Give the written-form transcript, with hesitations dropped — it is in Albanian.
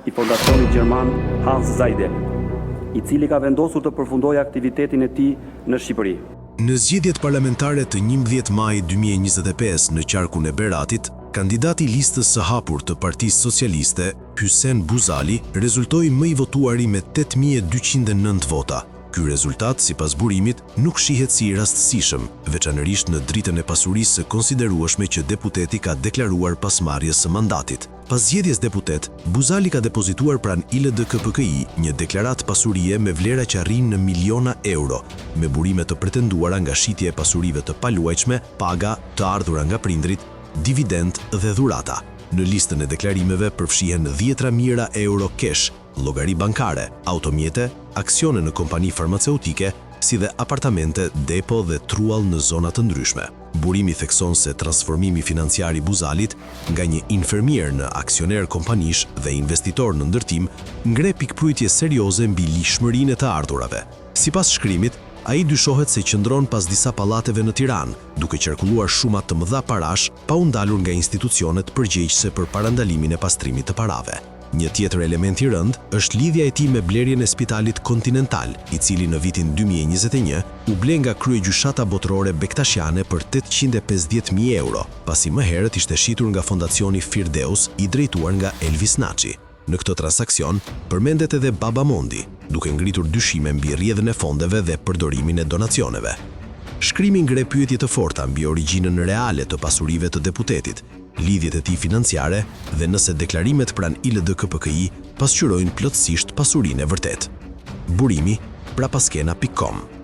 i fondacionit gjerman Hans Seidel, i cili ka vendosur të përfundojë aktivitetin e tij në Shqipëri. Në zgjedhjet parlamentare të 11 maj 2025 në qarkun e Beratit, kandidati i listës së hapur të Partisë Socialiste, Hysen Buzali, rezultoi më i votuari me 8209 vota. Ky rezultat, sipas burimit, nuk shihet si i rastësishëm, veçanërisht në dritën e pasurisë së konsiderueshme që deputeti ka deklaruar pas marrjes së mandatit. Pas zgjedhjes deputet, Buzali ka depozituar pranë ILDK-PKI një deklaratë pasurie me vlera që arrin në miliona euro, me burime të pretenduara nga shitje e pasurive të paluajtshme, paga, të ardhura nga prindrit, dividend dhe dhurata. Në listën e deklarimeve përfshihen 10.000 euro cash, llogari bankare, automjete, aksione në kompani farmaceutike, si dhe apartamente, depo dhe truall në zona të ndryshme. Burimi thekson se transformimi financiar i Buzalit nga një infermier në aksioner kompanish dhe investitor në ndërtim ngre pikpyetje serioze mbi lishmërinë e të ardhurave. Sipas shkrimit, ai dyshohet se qëndron pas disa pallateve në Tiranë, duke qarkulluar shuma të mëdha parash pa u ndalur nga institucionet përgjegjëse për parandalimin e pastrimit të parave. Një tjetër element i rënd është lidhja e tij me blerjen e Spitalit Continental, i cili në vitin 2021 u ble nga kryegjyshata botërore Bektashiane për 850.000 euro, pasi më herët ishte shitur nga fondacioni Firdeus, i drejtuar nga Elvis Naçi. Në këtë transakcion, përmendet edhe Baba Mondi, duke ngritur dyshime mbi rrjedhën e fondeve dhe përdorimin e donacioneve. Shkrimi ngre pyetje të forta mbi origjinën reale të pasurive të deputetit, lidhjet e tij financiare dhe nëse deklarimet pranë ILDK-PKI pasqyrojnë plotësisht pasurinë e vërtetë. Burimi prapaskena.com